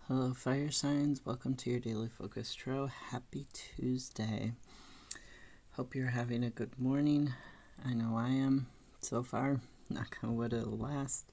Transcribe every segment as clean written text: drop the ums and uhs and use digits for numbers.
Hello, fire signs. Welcome to your daily focus tarot. Happy Tuesday. Hope you're having a good morning. I know I am so far. Knock on wood, it'll last.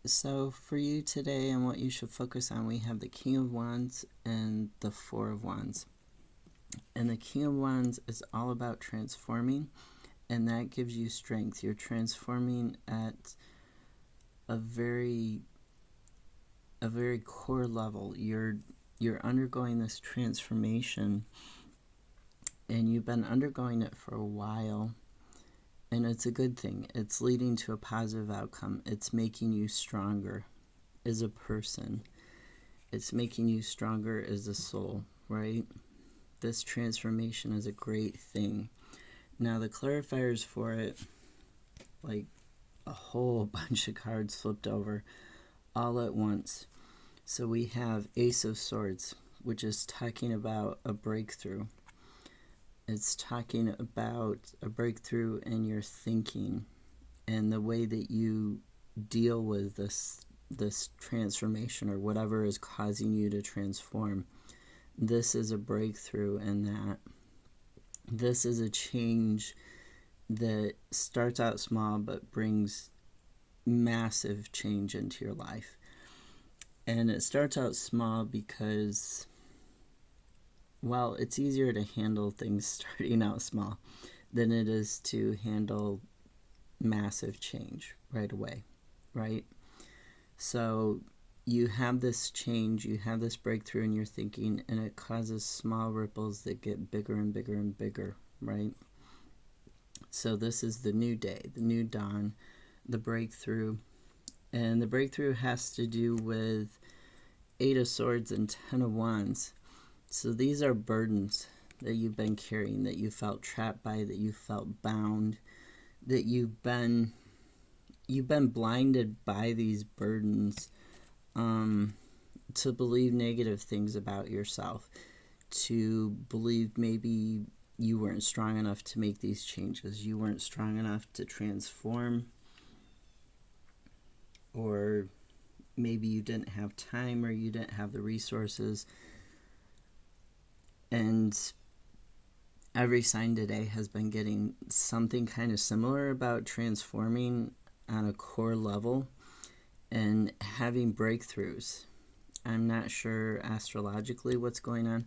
So for you today and what you should focus on, we have the King of Wands and the Four of Wands. And the King of Wands is all about transforming, and that gives you strength. You're transforming at a very core level. You're undergoing this transformation, and you've been undergoing it for a while, and it's a good thing. It's leading to a positive outcome. It's making you stronger as a person. It's making you stronger as a soul, right? This transformation is a great thing. Now the clarifiers for it, like a whole bunch of cards flipped over all at once. So we have Ace of Swords, which is talking about a breakthrough. It's talking about a breakthrough in your thinking and the way that you deal with this transformation or whatever is causing you to transform. This is a breakthrough in that. This is a change that starts out small but brings massive change into your life. And it starts out small because, well, it's easier to handle things starting out small than it is to handle massive change right away, right? So you have this change, you have this breakthrough in your thinking, and it causes small ripples that get bigger and bigger and bigger, right? So this is the new day, the new dawn, the breakthrough. And the breakthrough has to do with Eight of Swords and Ten of Wands. So these are burdens that you've been carrying, that you felt trapped by, that you felt bound, that you've been blinded by these burdens to believe negative things about yourself, to believe maybe you weren't strong enough to make these changes, you weren't strong enough to transform, or maybe you didn't have time or you didn't have the resources. And every sign today has been getting something kind of similar about transforming on a core level and having breakthroughs. I'm not sure astrologically what's going on,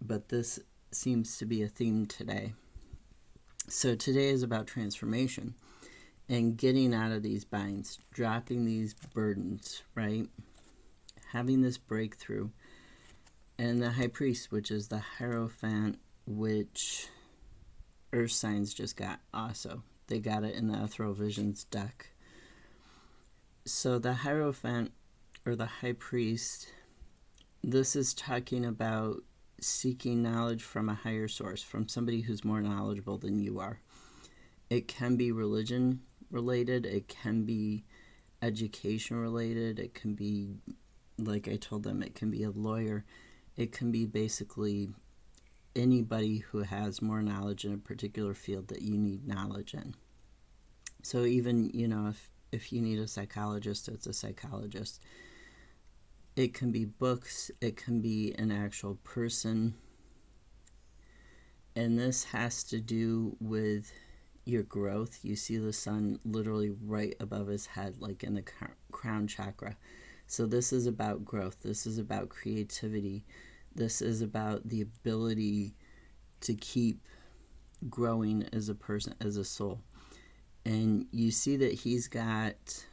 but this seems to be a theme today. So today is about transformation and getting out of these binds, dropping these burdens, right? Having this breakthrough. And the High Priest, which is the Hierophant, which Earth signs just got also. They got it in the Ethereal Visions deck. So the Hierophant, or the High Priest, this is talking about seeking knowledge from a higher source, from somebody who's more knowledgeable than you are. It can be religion related, it can be education related, it can be, like I told them, it can be a lawyer, it can be basically anybody who has more knowledge in a particular field that you need knowledge in. So even, if you need a psychologist, it's a psychologist. It can be books, it can be an actual person. And this has to do with your growth. You see the sun literally right above his head, like in the crown chakra. So this is about growth. This is about creativity. This is about the ability to keep growing as a person, as a soul. And you see that he's got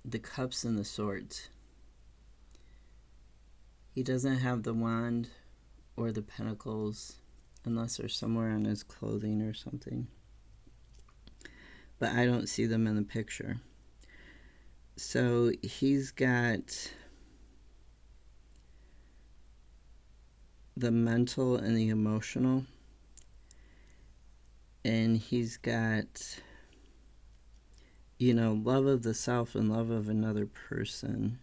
the cups and the swords. He doesn't have the wand or the pentacles, unless they're somewhere on his clothing or something. But I don't see them in the picture. So he's got the mental and the emotional. And he's got, love of the self and love of another person.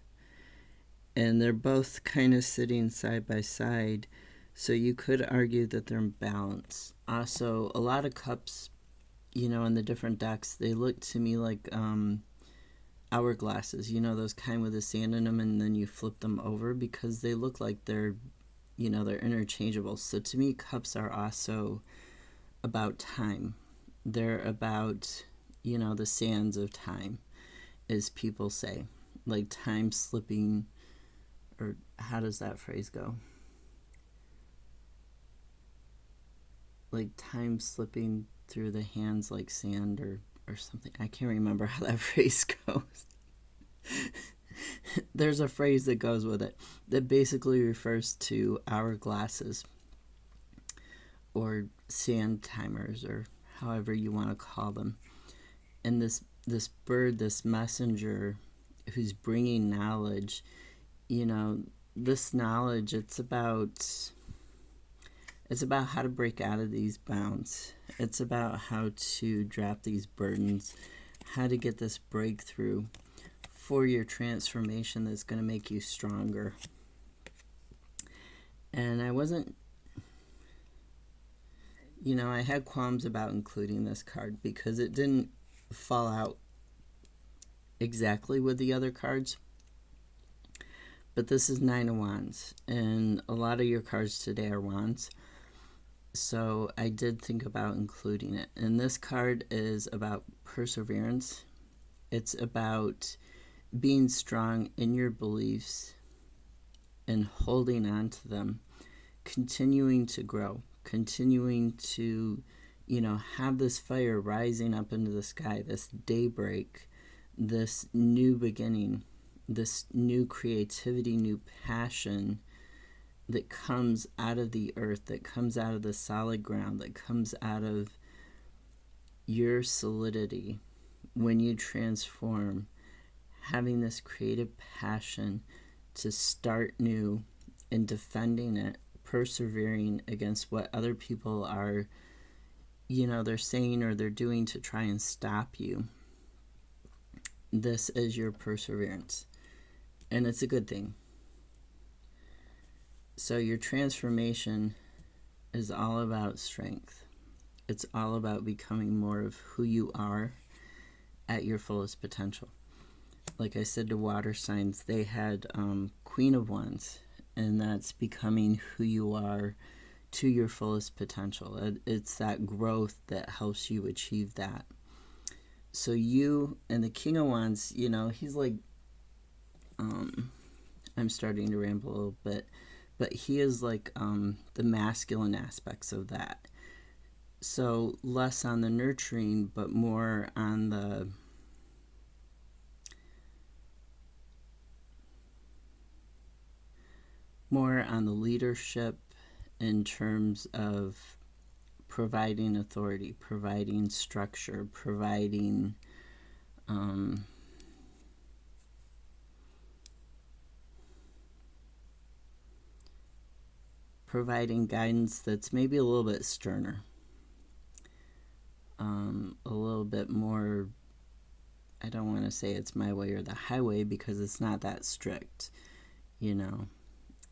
And they're both kind of sitting side by side. So you could argue that they're in balance. Also, a lot of cups, in the different decks, they look to me like hourglasses, those kind with the sand in them, and then you flip them over because they look like they're interchangeable. So to me, cups are also about time. They're about, the sands of time, as people say, like time slipping, or how does that phrase go? Like time slipping through the hands like sand, or something. I can't remember how that phrase goes. There's a phrase that goes with it that basically refers to hourglasses or sand timers, or however you want to call them. And this bird, this messenger who's bringing knowledge, this knowledge, it's about how to break out of these bounds. It's about how to drop these burdens, how to get this breakthrough for your transformation that's going to make you stronger. And I wasn't, I had qualms about including this card because it didn't fall out exactly with the other cards. But this is 9 of Wands, and a lot of your cards today are Wands. So I did think about including it. And this card is about perseverance. It's about being strong in your beliefs and holding on to them, continuing to grow, continuing to, have this fire rising up into the sky, this daybreak, this new beginning, this new creativity, new passion that comes out of the earth, that comes out of the solid ground, that comes out of your solidity when you transform, having this creative passion to start new and defending it, persevering against what other people are, they're saying or they're doing to try and stop you. This is your perseverance, and it's a good thing. So your transformation is all about strength. It's all about becoming more of who you are at your fullest potential. Like I said to water signs, they had Queen of Wands, and that's becoming who you are to your fullest potential. It's that growth that helps you achieve that. So you and the King of Wands, he's like, I'm starting to ramble a little bit, but he is like the masculine aspects of that. So less on the nurturing, but more on the leadership in terms of providing authority, providing structure, providing guidance that's maybe a little bit sterner, a little bit more, I don't want to say it's my way or the highway because it's not that strict,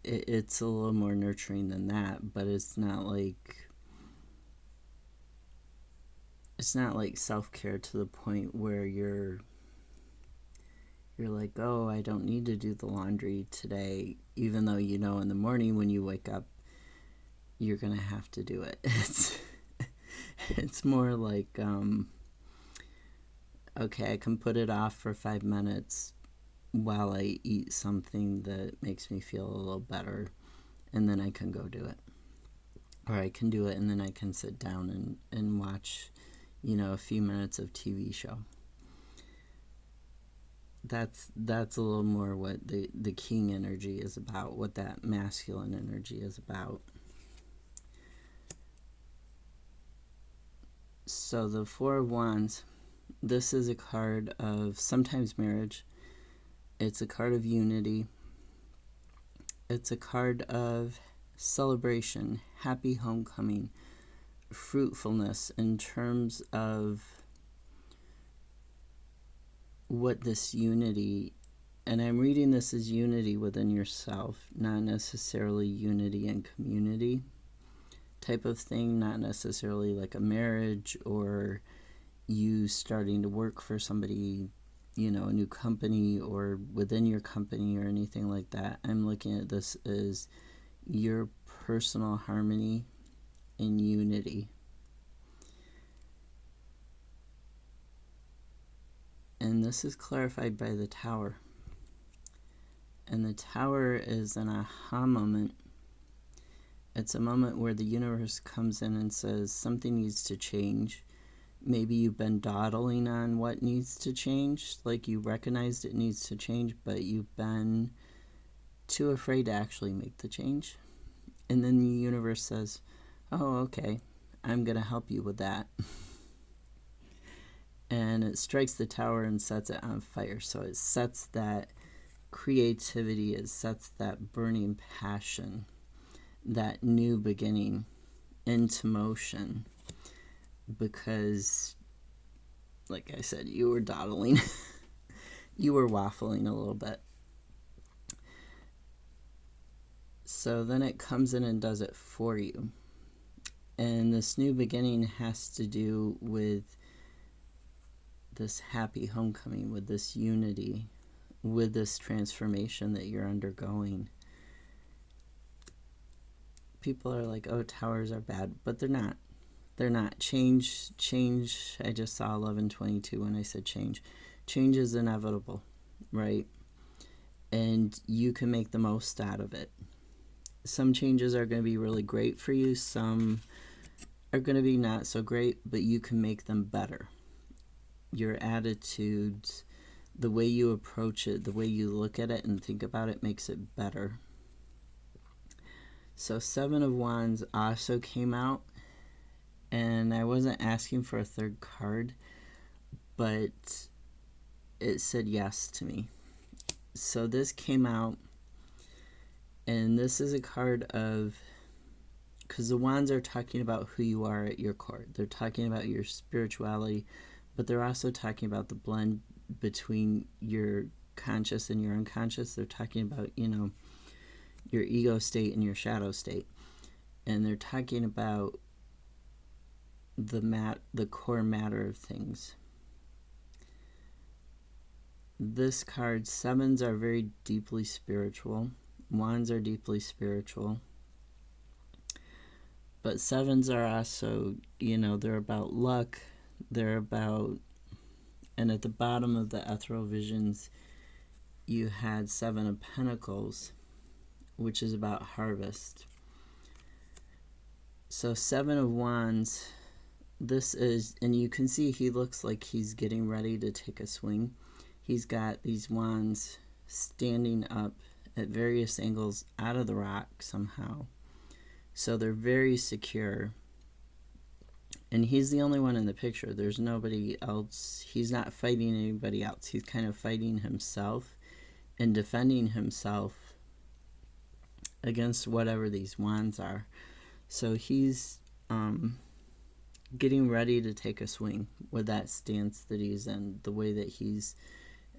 It's a little more nurturing than that, but it's not like self-care to the point where you're like, oh, I don't need to do the laundry today, even though in the morning when you wake up you're gonna have to do it. It's more like okay, I can put it off for 5 minutes while I eat something that makes me feel a little better, and then I can go do it. Or I can do it and then I can sit down and watch, a few minutes of TV show. That's a little more what the king energy is about, what that masculine energy is about. So the Four of Wands, this is a card of sometimes marriage. It's a card of unity. It's a card of celebration, happy homecoming, fruitfulness in terms of what this unity, and I'm reading this as unity within yourself, not necessarily unity in community type of thing, not necessarily like a marriage or you starting to work for somebody a new company or within your company or anything like that. I'm looking at this as your personal harmony and unity. And this is clarified by the Tower. And the Tower is an aha moment. It's a moment where the universe comes in and says something needs to change. Maybe you've been dawdling on what needs to change, like you recognized it needs to change, but you've been too afraid to actually make the change. And then the universe says, oh, okay, I'm going to help you with that. And it strikes the Tower and sets it on fire. So it sets that creativity, it sets that burning passion, that new beginning into motion. Because, like I said, you were dawdling. You were waffling a little bit. So then it comes in and does it for you. And this new beginning has to do with this happy homecoming, with this unity, with this transformation that you're undergoing. People are like, oh, towers are bad, but they're not. They're not. Change, I just saw 11:22 when I said change. Change is inevitable, right? And you can make the most out of it. Some changes are going to be really great for you. Some are going to be not so great, but you can make them better. Your attitudes, the way you approach it, the way you look at it and think about it makes it better. So 7 of Wands also came out. And I wasn't asking for a third card, but it said yes to me. So this came out, and this is a card of, because the Wands are talking about who you are at your core. They're talking about your spirituality, but they're also talking about the blend between your conscious and your unconscious. They're talking about, your ego state and your shadow state. And they're talking about the core matter of things. This card, 7s are very deeply spiritual. Wands are deeply spiritual. But 7s are also, they're about luck. They're about, and at the bottom of the Ethereal Visions, you had 7 of Pentacles, which is about harvest. So 7 of Wands, this is, and you can see he looks like he's getting ready to take a swing. He's got these wands standing up at various angles out of the rock somehow. So they're very secure. And he's the only one in the picture. There's nobody else. He's not fighting anybody else. He's kind of fighting himself and defending himself against whatever these wands are. So he's getting ready to take a swing with that stance that he's in, the way that he's,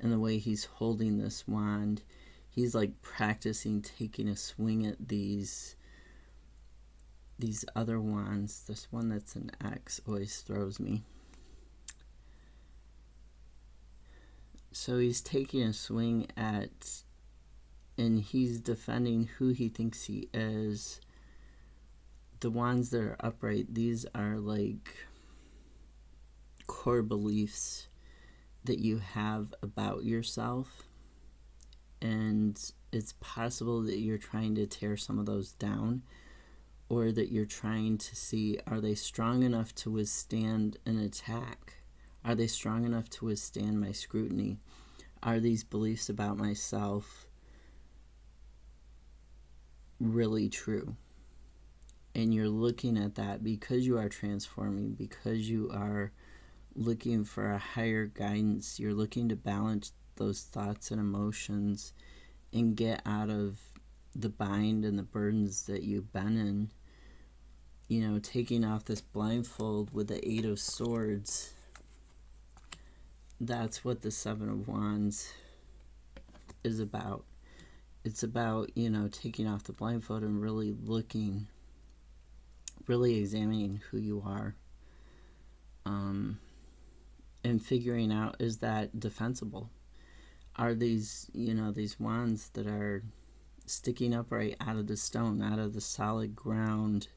and the way he's holding this wand. He's like practicing taking a swing at these other wands. This one that's an X always throws me. So he's taking a swing at, and he's defending who he thinks he is. The wands that are upright, these are like core beliefs that you have about yourself. And it's possible that you're trying to tear some of those down, or that you're trying to see, are they strong enough to withstand an attack? Are they strong enough to withstand my scrutiny? Are these beliefs about myself really true? And you're looking at that because you are transforming, because you are looking for a higher guidance. You're looking to balance those thoughts and emotions and get out of the bind and the burdens that you've been in. Taking off this blindfold with the 8 of Swords. That's what the 7 of Wands is about. It's about, taking off the blindfold and really looking, really examining who you are. and figuring out, is that defensible? Are these, these wands that are sticking upright out of the stone, out of the solid ground,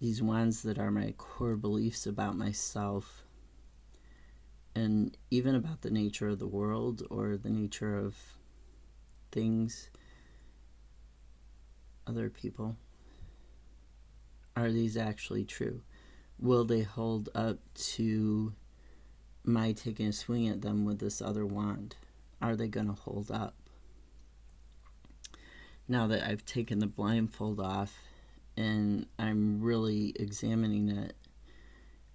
these wands that are my core beliefs about myself and even about the nature of the world or the nature of things, other people, are these actually true? Will they hold up to my taking a swing at them with this other wand? Are they going to hold up? Now that I've taken the blindfold off and I'm really examining it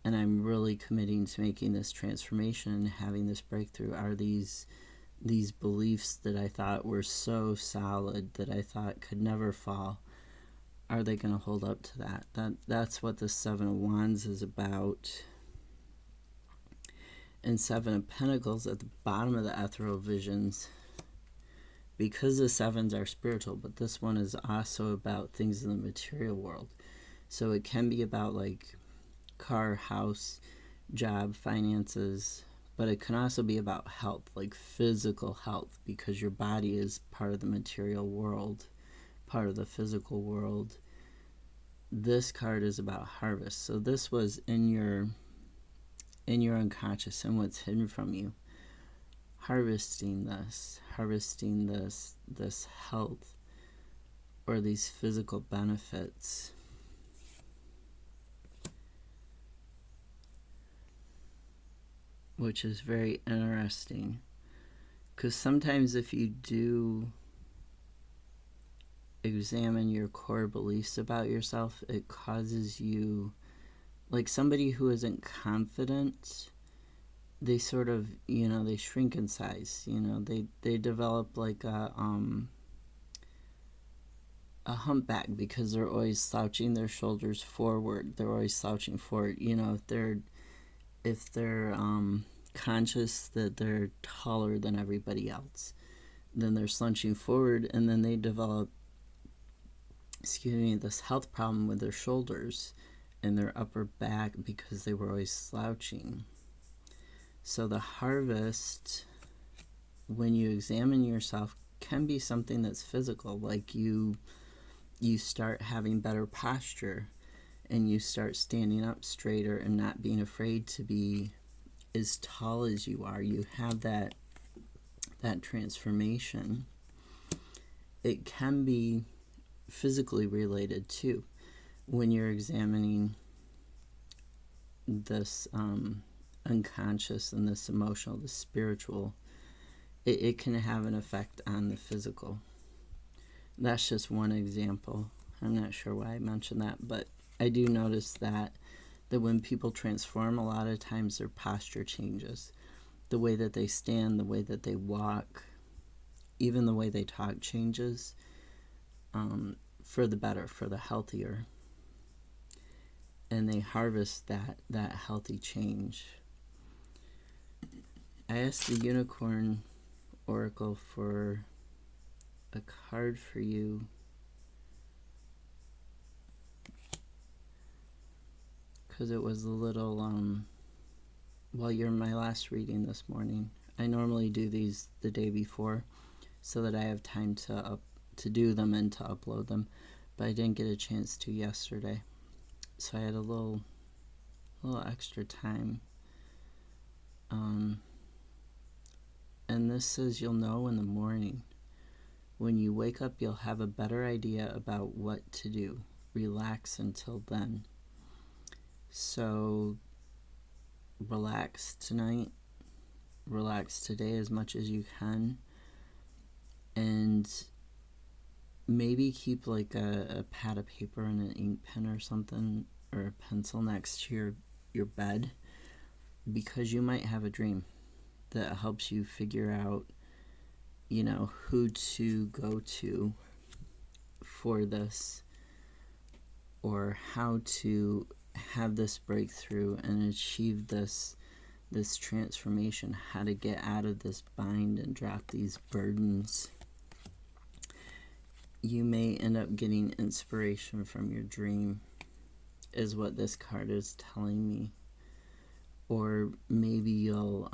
and I'm really committing to making this transformation and having this breakthrough, are these beliefs that I thought were so solid, that I thought could never fall, are they going to hold up to that? That's what the Seven of Wands is about. And Seven of Pentacles at the bottom of the Ethereal visions, because the sevens are spiritual, but this one is also about things in the material world. So it can be about like car, house, job, finances, but it can also be about health, like physical health, because your body is part of the material world, part of the physical world. This card is about harvest. So this was in your unconscious and what's hidden from you. Harvesting this health or these physical benefits. Which is very interesting, because sometimes if you do examine your core beliefs about yourself, it causes you, like somebody who isn't confident, they sort of, they shrink in size, they develop like a humpback, because they're always slouching their shoulders forward, they're always slouching forward. If they're conscious that they're taller than everybody else, then they're slouching forward, and then they develop, this health problem with their shoulders and their upper back because they were always slouching. So the harvest, when you examine yourself, can be something that's physical, like you start having better posture, and you start standing up straighter and not being afraid to be as tall as you are. You have that transformation. It can be physically related too. When you're examining this unconscious and this emotional, this spiritual, it can have an effect on the physical. That's just one example. I'm not sure why I mentioned that, but I do notice that when people transform, a lot of times their posture changes. The way that they stand, the way that they walk, even the way they talk changes, for the better, for the healthier. And they harvest that healthy change. I asked the Unicorn Oracle for a card for you. Because it was a little, you're my last reading this morning. I normally do these the day before so that I have time to do them and to upload them, but I didn't get a chance to yesterday. So I had a little extra time. And this says, you'll know in the morning. When you wake up, you'll have a better idea about what to do. Relax until then. So relax tonight, relax today as much as you can, and maybe keep like a pad of paper and an ink pen or something, or a pencil next to your bed, because you might have a dream that helps you figure out, who to go to for this, or how to have this breakthrough and achieve this transformation, how to get out of this bind and drop these burdens. You may end up getting inspiration from your dream, is what this card is telling me. or maybe you'll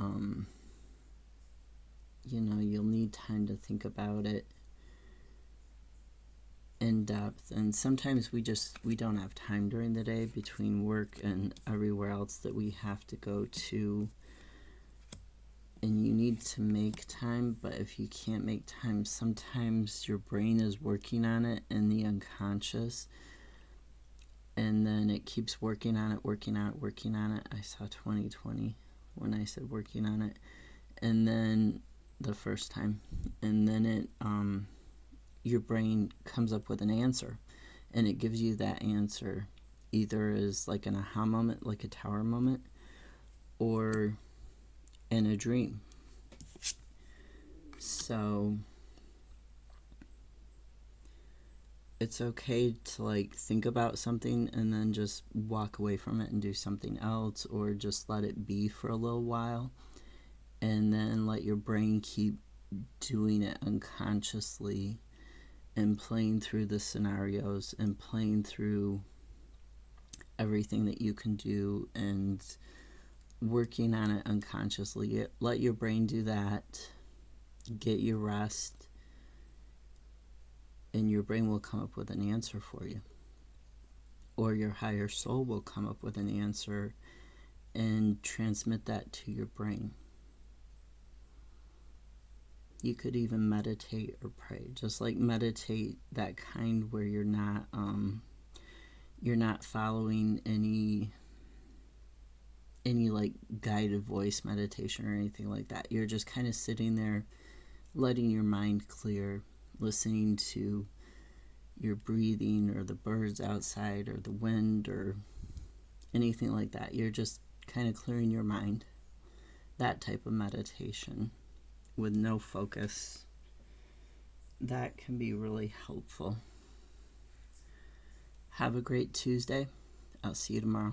you'll need time to think about it in depth. And sometimes we don't have time during the day between work and everywhere else that we have to go to, and you need to make time. But if you can't make time, sometimes your brain is working on it in the unconscious, and then it keeps working on it. I saw 2020 when I said working on it, and then the first time, and then it your brain comes up with an answer, and it gives you that answer either as like an aha moment, like a tower moment, or in a dream. So it's okay to like think about something and then just walk away from it and do something else, or just let it be for a little while, and then let your brain keep doing it unconsciously and playing through the scenarios and playing through everything that you can do and working on it unconsciously. Let your brain do that. Get your rest, and your brain will come up with an answer for you. Or your higher soul will come up with an answer and transmit that to your brain. You could even meditate or pray. Just like meditate that kind where you're not following any like guided voice meditation or anything like that. You're just kind of sitting there, letting your mind clear, listening to your breathing or the birds outside or the wind or anything like that. You're just kind of clearing your mind. That type of meditation with no focus. That can be really helpful. Have a great Tuesday. I'll see you tomorrow.